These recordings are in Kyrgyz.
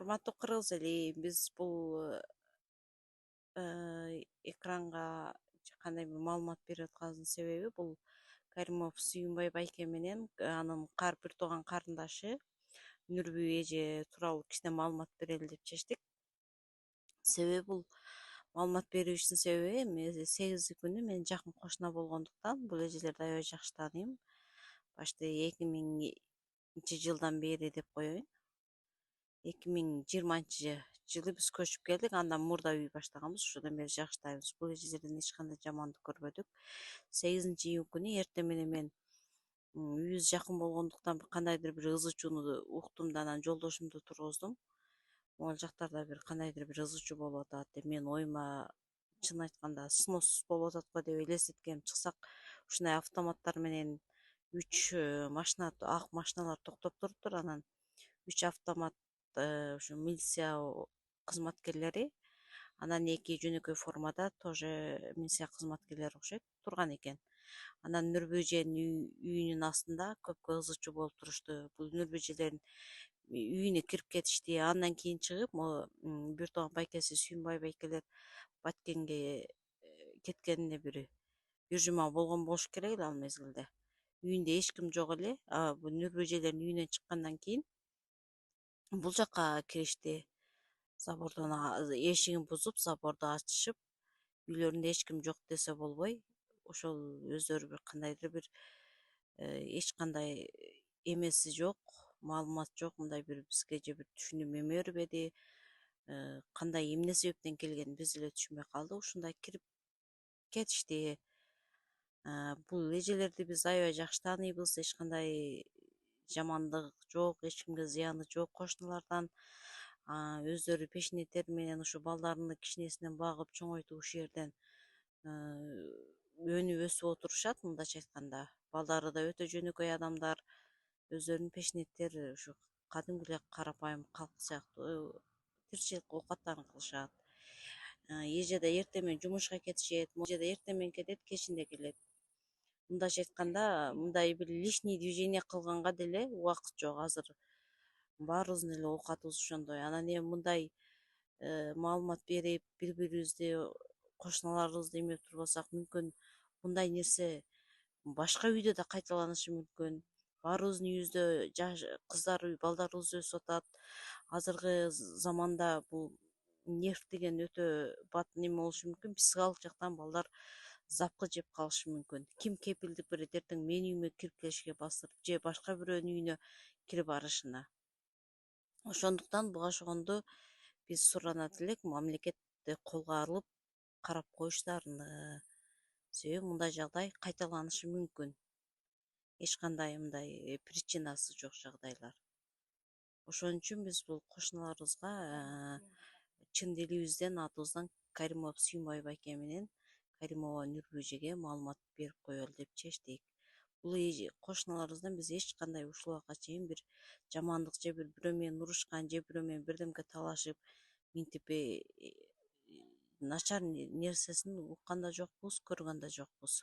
Урматтуу Кыргыз эли, биз бул экранга кандай бир маалымат берип атканыбыздын себеби бул Каримов Сүйүнбай байке менен анын бир тууган карындашы Нурбү эже тууралуу кичине маалымат берели деп чечтик. Себеби бул маалымат берүүбүздүн себеби эми 8 күнү мен жакын кошуна болгондуктан бул эжелерди аябай жакшы тааныйм. Башта 2000-жылдан бери деп коеюн. 2020-жылы биз көчүп келдик, андан мурда үй баштаганбыз, ошодон бери жакштайбыз. Бул эжелерден эч кандай жамандык көрбөдүк. 8-июнь күнү эртең менен мен үйүбүз жакын болгондуктан кандайдыр бир ызы чууну уктум да анан жолдошумду тургуздум. Могул жактарда бир кандайдыр бир ызы чуу болуп атат деп мен оюма чын айтканда сноссуз болуп атат деп элестеткем. Чыксак ушундай автоматтар менен 3 машина, ак машиналар токтоп туруптур. Анан 3 автомат ушу милиция кызматкерлери, анан 2 жөнөкөй формада тоже милиция кызматкерлери окшойт турган экен. Анан Нурбү эженин үйүнүн астында көпкө ызы чуу болуп турушту. Бул Нурбү эжелердин үйүнө кирип кетишти. Андан кийин чыгып, могу бир тууган байкеси Сүйүнбай байкелер Баткенге кеткенине бир жума болгон болуш керек эле ал мезгилде. Үйүндө эч ким жок эле. Бул Нурбү эжелердин үйүнөн чыккандан кийин бул жакка киришти. Забордон эшигин бузуп, заборду ачышып, үйлөрүндө эч ким жок десе болбой, ошол өздөрү бир кандайдыр бир эч кандай эмеси жок, маалымат жок, мындай бир бизге же бир түшүнүм бербеди. Кандай эмне себептен келгенин биз деле түшүнбөй калдык. Ушундай кирип кетишти. Бул эжелерди биз аябай жакшы тааныйбыз. Эч кандай жамандык жок, эч кимге зыяны жок кошуналардан. Өздөрү пешенеттери менен ушу балдарыны кичинесинен багып чоңойтуп ушул жерден өнүп өсүп отурушат. Мындайча айтканда, балдары да өтө жөнөкөй адамдар, өздөрүнүн пешенеттери ушу кадимки эле карапайым калк сыяктуу тиричилик оокаттарын кылышат. Эже да эртең менен жумушка кетишет, эже да эртең менен кетет, кечинде келет. Мындайча айтканда, мындай бир лишний движение кылганга деле убакыт жок. Азыр баарыбыздын эле оокатыбыз ошондой. Анан эми мындай маалымат берип, бири-бирибизди, кошуналарыбызды эмеп турбасак, мүмкүн мындай нерсе башка үйдө да кайталанышы мүмкүн. Баарыбыздын үйүбүздө кыздар, балдарыбыз өсүп атат. Азыркы заманда бул нерв деген өтө бат неме болушу мүмкүн. Психологик жактан балдар запкы жеп калышы мүмкүн. Ким кепилдик берет эртең менин үйүмө кирип келишке басып, же башка бирөөнүн үйүнө кирип барышына. Ошондуктан буга ошогонду биз суранат элек, мамлекет колго алып карап коюштарыны. Себеби мындай жагдай кайталанышы мүмкүн. Эч кандай мындай причинасы жок жагдайлар. Ошон үчүн биз бул кошуналарыбызга чын дилибизден, атыбыздан Каримов Сүйүнбай байке менен Каримова Нурбү эжеге маалымат берип коелу деп чечтик. Бул кошуналарыбыздан биз эч кандай ушул убакка чейин бир жамандык же бирөө менен урушкан, же бирөө менен бирдемке талашып, минтип начар нерсесин уккан да жокпуз, көргөн да жокпуз.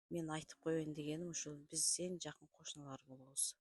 Мен айтып коеюн дегеним ушул, биз эң жакын кошуналар болобуз.